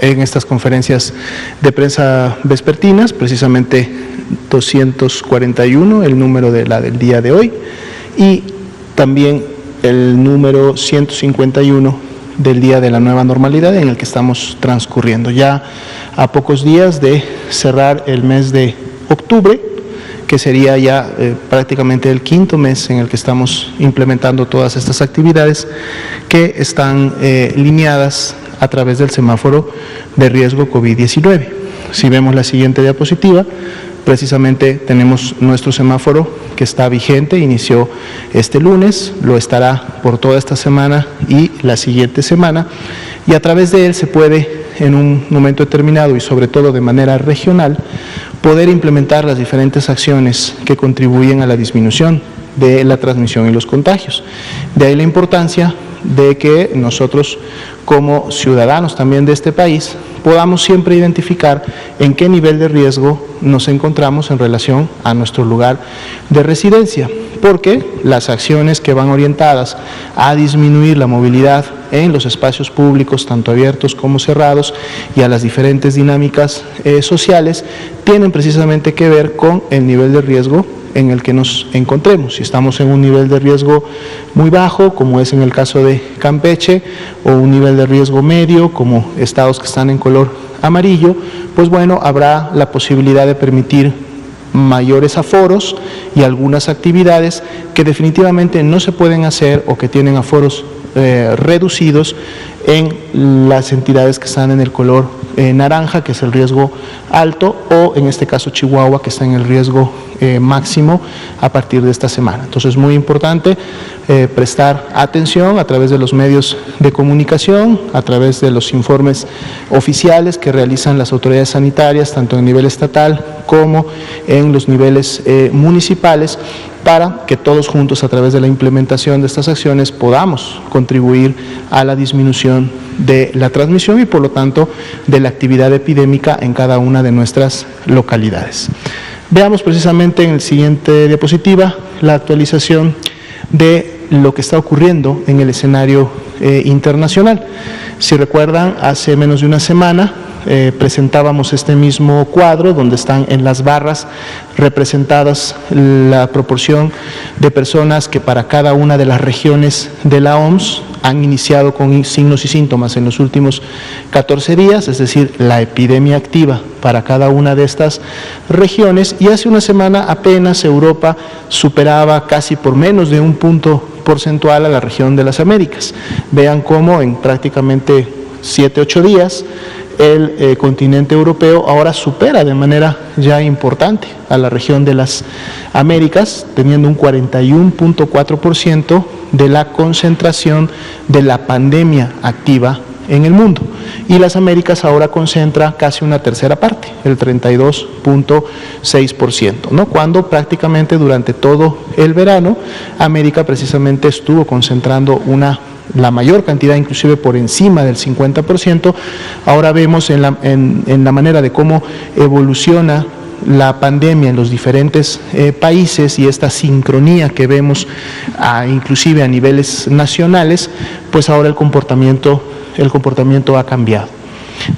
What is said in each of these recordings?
en estas conferencias de prensa vespertinas, precisamente 241, el número del día de hoy, y también el número 151 del día de la nueva normalidad en el que estamos transcurriendo. Ya a pocos días de cerrar el mes de octubre, que sería ya prácticamente el quinto mes en el que estamos implementando todas estas actividades que están lineadas a través del semáforo de riesgo COVID-19. Si vemos la siguiente diapositiva, precisamente tenemos nuestro semáforo que está vigente, inició este lunes, lo estará por toda esta semana y la siguiente semana, y a través de él se puede, en un momento determinado y sobre todo de manera regional, poder implementar las diferentes acciones que contribuyen a la disminución de la transmisión y los contagios. De ahí la importancia de que nosotros, como ciudadanos también de este país, podamos siempre identificar en qué nivel de riesgo nos encontramos en relación a nuestro lugar de residencia, porque las acciones que van orientadas a disminuir la movilidad en los espacios públicos, tanto abiertos como cerrados, y a las diferentes dinámicas sociales, tienen precisamente que ver con el nivel de riesgo en el que nos encontremos. Si estamos en un nivel de riesgo muy bajo, como es en el caso de Campeche, o un nivel de riesgo medio, como estados que están en color amarillo, pues bueno, habrá la posibilidad de permitir mayores aforos y algunas actividades que definitivamente no se pueden hacer o que tienen aforos reducidos en las entidades que están en el color naranja, que es el riesgo alto, o en este caso Chihuahua, que está en el riesgo máximo a partir de esta semana. Entonces es muy importante prestar atención a través de los medios de comunicación, a través de los informes oficiales que realizan las autoridades sanitarias, tanto en nivel estatal como en los niveles municipales, para que todos juntos, a través de la implementación de estas acciones, podamos contribuir a la disminución de la transmisión y, por lo tanto, de la actividad epidémica en cada una de nuestras localidades. Veamos precisamente en la siguiente diapositiva la actualización de lo que está ocurriendo en el escenario internacional. Si recuerdan, hace menos de una semana presentábamos este mismo cuadro donde están en las barras representadas la proporción de personas que para cada una de las regiones de la OMS han iniciado con signos y síntomas en los últimos 14 días, es decir, la epidemia activa para cada una de estas regiones, y hace una semana apenas Europa superaba casi por menos de un punto porcentual a la región de las Américas. Vean cómo en prácticamente 7-8 días el continente europeo ahora supera de manera ya importante a la región de las Américas, teniendo un 41.4% de la concentración de la pandemia activa en el mundo. Y las Américas ahora concentra casi una tercera parte, el 32.6%, ¿no? Cuando prácticamente durante todo el verano, América precisamente estuvo concentrando la mayor cantidad, inclusive por encima del 50%. Ahora vemos en la manera de cómo evoluciona la pandemia en los diferentes países y esta sincronía que vemos inclusive a niveles nacionales, pues ahora el comportamiento ha cambiado.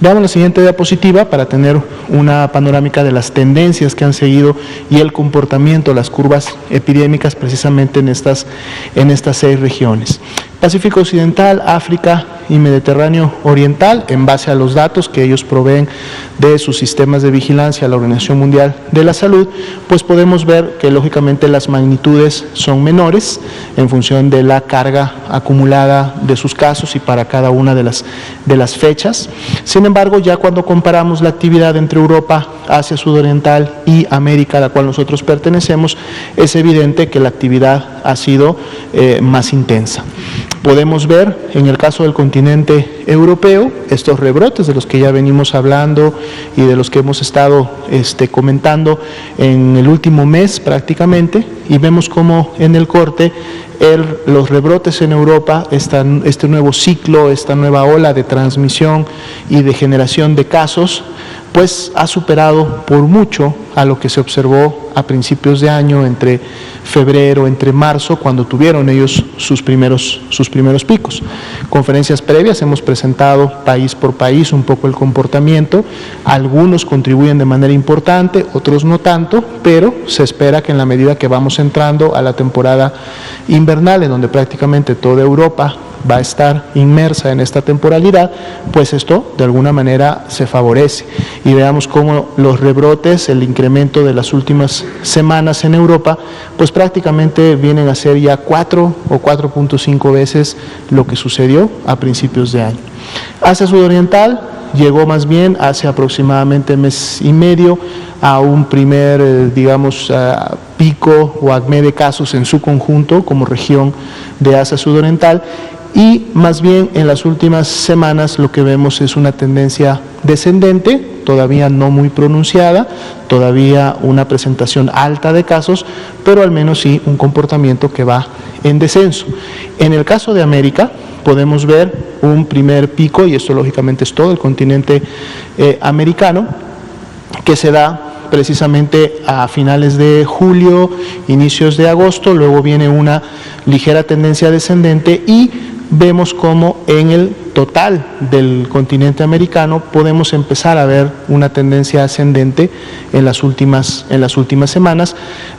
Veamos la siguiente diapositiva para tener una panorámica de las tendencias que han seguido y el comportamiento, las curvas epidémicas precisamente en estas 6 regiones. Pacífico Occidental, África y Mediterráneo Oriental, en base a los datos que ellos proveen de sus sistemas de vigilancia a la Organización Mundial de la Salud, pues podemos ver que lógicamente las magnitudes son menores en función de la carga acumulada de sus casos y para cada una de las fechas. Sin embargo, ya cuando comparamos la actividad entre Europa, Asia Sudoriental y América, a la cual nosotros pertenecemos, es evidente que la actividad ha sido más intensa. Podemos ver en el caso del continente europeo estos rebrotes de los que ya venimos hablando y de los que hemos estado comentando en el último mes prácticamente, y vemos cómo en el corte los rebrotes en Europa, este nuevo ciclo, esta nueva ola de transmisión y de generación de casos, pues ha superado por mucho a lo que se observó a principios de año, entre febrero, entre marzo, cuando tuvieron ellos sus primeros picos. Conferencias previas hemos presentado país por país un poco el comportamiento, algunos contribuyen de manera importante, otros no tanto, pero se espera que en la medida que vamos entrando a la temporada invernal, en donde prácticamente toda Europa va a estar inmersa en esta temporalidad, pues esto de alguna manera se favorece. Y veamos cómo los rebrotes, el incremento de las últimas semanas en Europa, pues prácticamente vienen a ser ya 4 o 4.5 veces lo que sucedió a principios de año. Asia Sudoriental llegó más bien hace aproximadamente mes y medio a un primer, pico o acme de casos en su conjunto como región de Asia Sudoriental, y más bien en las últimas semanas lo que vemos es una tendencia descendente, todavía no muy pronunciada, todavía una presentación alta de casos, pero al menos sí un comportamiento que va en descenso. En el caso de América podemos ver un primer pico, y esto lógicamente es todo el continente americano, que se da precisamente a finales de julio, inicios de agosto, luego viene una ligera tendencia descendente y vemos cómo en el total del continente americano podemos empezar a ver una tendencia ascendente en las últimas semanas,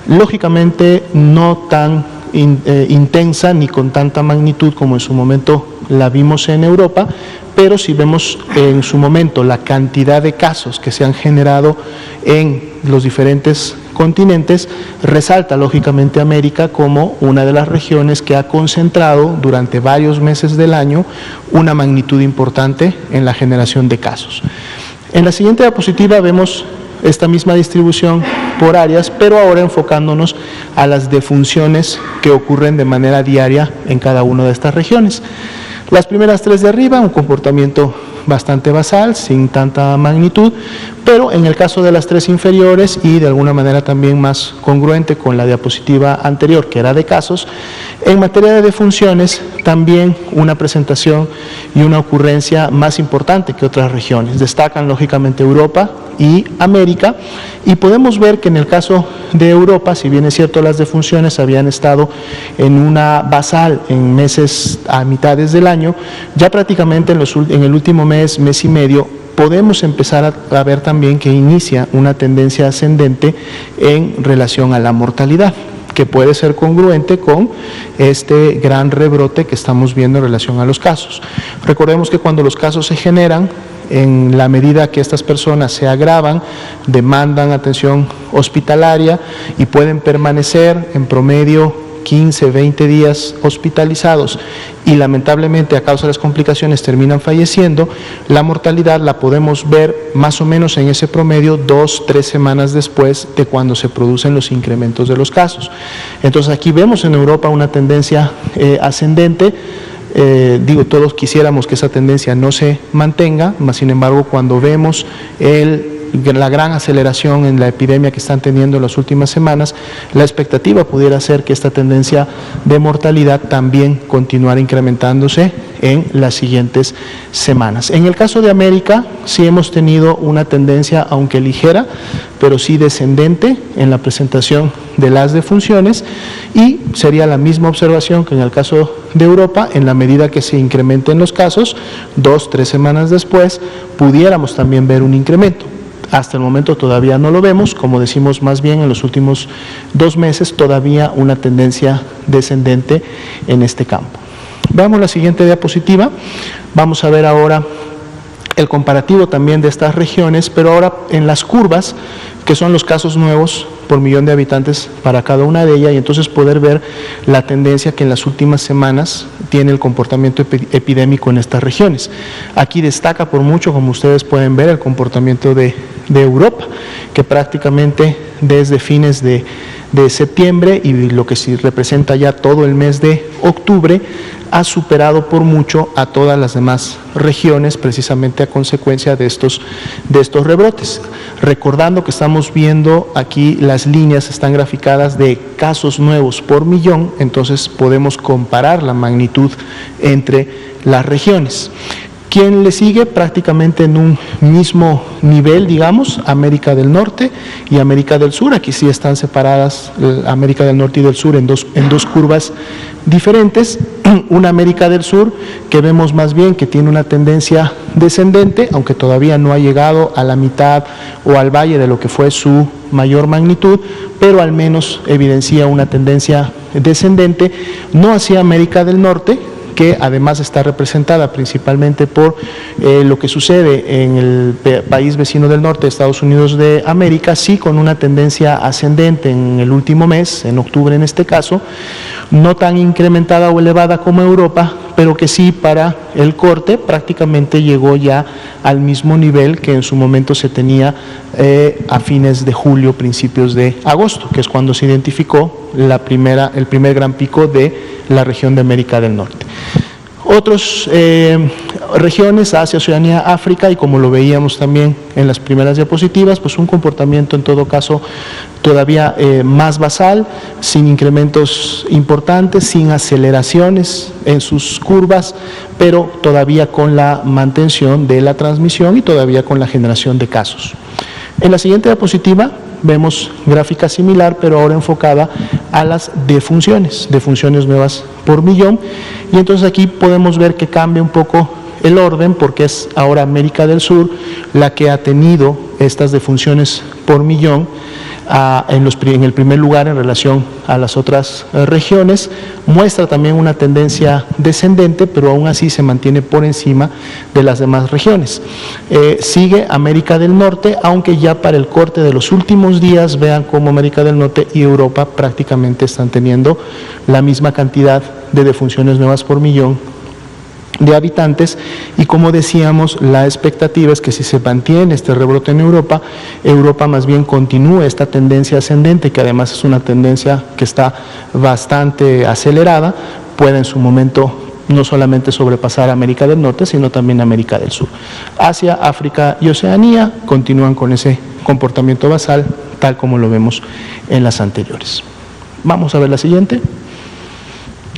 lógicamente no tan intensa ni con tanta magnitud como en su momento la vimos en Europa, pero si vemos en su momento la cantidad de casos que se han generado en los diferentes continentes, resalta lógicamente América como una de las regiones que ha concentrado durante varios meses del año una magnitud importante en la generación de casos. En la siguiente diapositiva vemos esta misma distribución por áreas, pero ahora enfocándonos a las defunciones que ocurren de manera diaria en cada una de estas regiones. Las primeras tres de arriba, un comportamiento bastante basal, sin tanta magnitud, pero en el caso de las tres inferiores y de alguna manera también más congruente con la diapositiva anterior, que era de casos, en materia de defunciones también una presentación y una ocurrencia más importante que otras regiones. Destacan lógicamente Europa y América, y podemos ver que en el caso de Europa, si bien es cierto las defunciones habían estado en una basal en meses a mitades del año, ya prácticamente en el último mes y medio podemos empezar a ver también que inicia una tendencia ascendente en relación a la mortalidad, que puede ser congruente con este gran rebrote que estamos viendo en relación a los casos. Recordemos que cuando los casos se generan, en la medida que estas personas se agravan, demandan atención hospitalaria y pueden permanecer en promedio 15, 20 días hospitalizados y lamentablemente a causa de las complicaciones terminan falleciendo, la mortalidad la podemos ver más o menos en ese promedio 2-3 semanas después de cuando se producen los incrementos de los casos. Entonces aquí vemos en Europa una tendencia ascendente. Todos quisiéramos que esa tendencia no se mantenga, mas sin embargo cuando vemos la gran aceleración en la epidemia que están teniendo en las últimas semanas, la expectativa pudiera ser que esta tendencia de mortalidad también continuara incrementándose en las siguientes semanas. En el caso de América, sí hemos tenido una tendencia, aunque ligera, pero sí descendente en la presentación de las defunciones, y sería la misma observación que en el caso de Europa, en la medida que se incrementen los casos, 2-3 semanas después, pudiéramos también ver un incremento. Hasta el momento todavía no lo vemos, como decimos más bien en los últimos 2 meses, todavía una tendencia descendente en este campo. Veamos la siguiente diapositiva, vamos a ver ahora el comparativo también de estas regiones, pero ahora en las curvas, que son los casos nuevos por millón de habitantes para cada una de ellas, y entonces poder ver la tendencia que en las últimas semanas tiene el comportamiento epidémico en estas regiones. Aquí destaca por mucho, como ustedes pueden ver, el comportamiento de Europa, que prácticamente desde fines de septiembre y lo que sí representa ya todo el mes de octubre, ha superado por mucho a todas las demás regiones, precisamente a consecuencia de estos rebrotes. Recordando que estamos viendo aquí las líneas están graficadas de casos nuevos por millón, entonces podemos comparar la magnitud entre las regiones. ¿Quién le sigue? Prácticamente en un mismo nivel, digamos, América del Norte y América del Sur. Aquí sí están separadas América del Norte y del Sur en dos curvas diferentes. Una América del Sur que vemos más bien que tiene una tendencia descendente, aunque todavía no ha llegado a la mitad o al valle de lo que fue su mayor magnitud, pero al menos evidencia una tendencia descendente, no hacia América del Norte, que además está representada principalmente por lo que sucede en el país vecino del norte, Estados Unidos de América, sí con una tendencia ascendente en el último mes, en octubre en este caso, no tan incrementada o elevada como Europa, pero que sí para el corte prácticamente llegó ya al mismo nivel que en su momento se tenía a fines de julio, principios de agosto, que es cuando se identificó el primer gran pico de la región de América del Norte. Otras regiones, Asia, Oceanía, África, y como lo veíamos también en las primeras diapositivas, pues un comportamiento en todo caso todavía más basal, sin incrementos importantes, sin aceleraciones en sus curvas, pero todavía con la mantención de la transmisión y todavía con la generación de casos. En la siguiente diapositiva vemos gráfica similar, pero ahora enfocada a las defunciones nuevas por millón, y entonces aquí podemos ver que cambia un poco el orden, porque es ahora América del Sur la que ha tenido estas defunciones por millón en el primer lugar en relación a las otras regiones. Muestra también una tendencia descendente, pero aún así se mantiene por encima de las demás regiones. Sigue América del Norte, aunque ya para el corte de los últimos días vean cómo América del Norte y Europa prácticamente están teniendo la misma cantidad de defunciones nuevas por millón de habitantes, y como decíamos, la expectativa es que si se mantiene este rebrote en Europa más bien continúe esta tendencia ascendente, que además es una tendencia que está bastante acelerada, pueda en su momento no solamente sobrepasar a América del Norte, sino también a América del Sur. Asia, África y Oceanía continúan con ese comportamiento basal, tal como lo vemos en las anteriores. Vamos a ver la siguiente.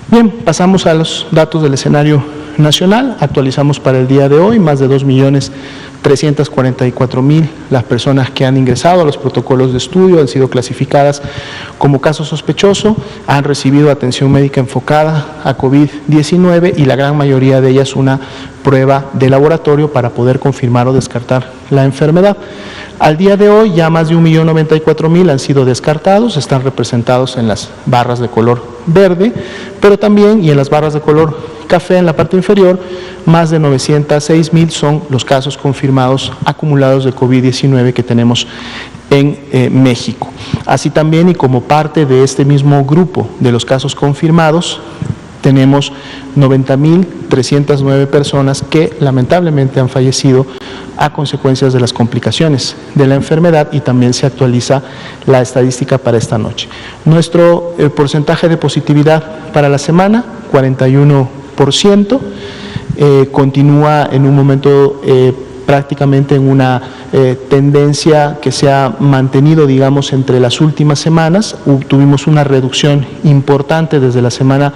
Bien, pasamos a los datos del escenario nacional. Actualizamos para el día de hoy más de 2.344.000 las personas que han ingresado a los protocolos de estudio, han sido clasificadas como caso sospechoso, han recibido atención médica enfocada a COVID-19 y la gran mayoría de ellas una prueba de laboratorio para poder confirmar o descartar la enfermedad. Al día de hoy ya más de 1.094.000 han sido descartados, están representados en las barras de color verde, pero también, y en las barras de color café en la parte inferior, más de 906.000 son los casos confirmados acumulados de COVID-19 que tenemos en México. Así también, y como parte de este mismo grupo de los casos confirmados, tenemos 90.309 personas que lamentablemente han fallecido a consecuencias de las complicaciones de la enfermedad, y también se actualiza la estadística para esta noche. Nuestro porcentaje de positividad para la semana, 41%, continúa en un momento prácticamente en una tendencia que se ha mantenido, digamos, entre las últimas semanas. Tuvimos una reducción importante desde la semana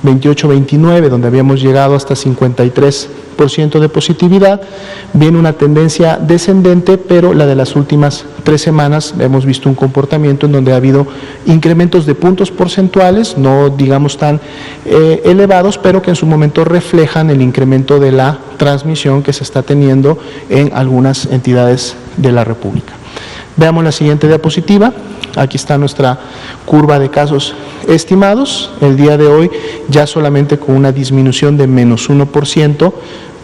28-29, donde habíamos llegado hasta 53% de positividad. Viene una tendencia descendente, pero la de las últimas 3 semanas hemos visto un comportamiento en donde ha habido incrementos de puntos porcentuales, no digamos tan elevados, pero que en su momento reflejan el incremento de la transmisión que se está teniendo en algunas entidades de la República. Veamos la siguiente diapositiva. Aquí está nuestra curva de casos estimados. El día de hoy ya solamente con una disminución de menos 1%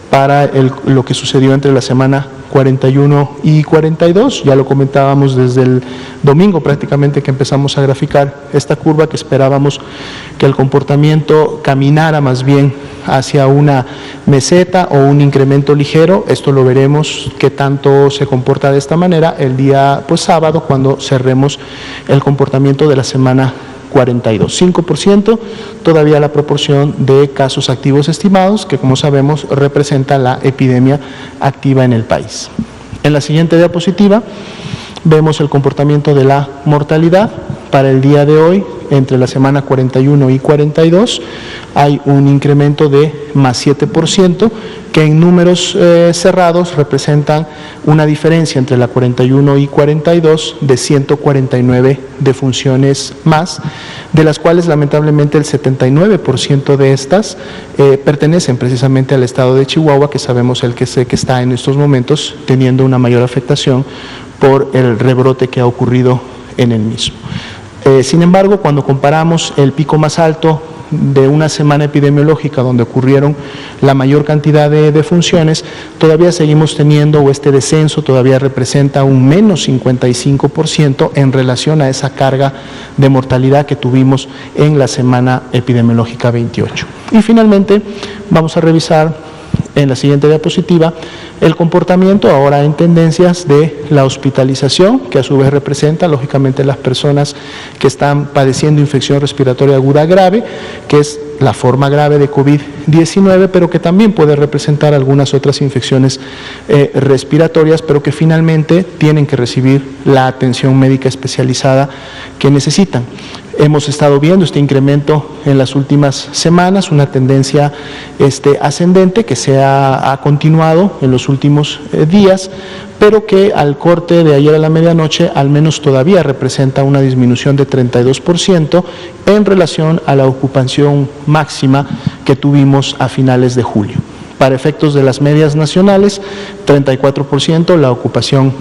para lo que sucedió entre la semana 41 y 42. Ya lo comentábamos desde el domingo prácticamente que empezamos a graficar esta curva, que esperábamos que el comportamiento caminara más bien hacia una meseta o un incremento ligero. Esto lo veremos qué tanto se comporta de esta manera el día sábado, cuando cerremos el comportamiento de la semana 42. 5% todavía la proporción de casos activos estimados, que como sabemos representa la epidemia activa en el país. En la siguiente diapositiva vemos el comportamiento de la mortalidad para el día de hoy. Entre la semana 41 y 42 hay un incremento de más 7%, que en números cerrados representan una diferencia entre la 41 y 42 de 149 defunciones más, de las cuales lamentablemente el 79% de estas pertenecen precisamente al estado de Chihuahua, que sabemos el que está en estos momentos teniendo una mayor afectación por el rebrote que ha ocurrido en el mismo. Sin embargo, cuando comparamos el pico más alto de una semana epidemiológica donde ocurrieron la mayor cantidad de defunciones, todavía seguimos teniendo, o este descenso todavía representa un menos 55% en relación a esa carga de mortalidad que tuvimos en la semana epidemiológica 28. Y finalmente vamos a revisar en la siguiente diapositiva el comportamiento ahora en tendencias de la hospitalización, que a su vez representa lógicamente las personas que están padeciendo infección respiratoria aguda grave, que es la forma grave de COVID-19, pero que también puede representar algunas otras infecciones respiratorias, pero que finalmente tienen que recibir la atención médica especializada que necesitan. Hemos estado viendo este incremento en las últimas semanas, una tendencia ascendente que se ha continuado en los últimos días, pero que al corte de ayer a la medianoche al menos todavía representa una disminución de 32% en relación a la ocupación máxima que tuvimos a finales de julio. Para efectos de las medias nacionales, 34% la ocupación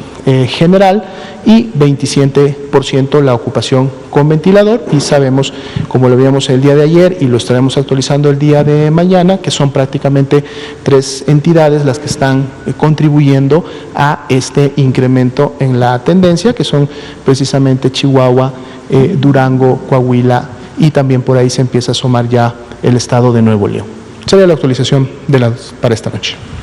general y 27% la ocupación con ventilador, y sabemos, como lo veíamos el día de ayer y lo estaremos actualizando el día de mañana, que son prácticamente 3 entidades las que están contribuyendo a este incremento en la tendencia, que son precisamente Chihuahua, Durango, Coahuila, y también por ahí se empieza a asomar ya el estado de Nuevo León. Sería la actualización para esta noche.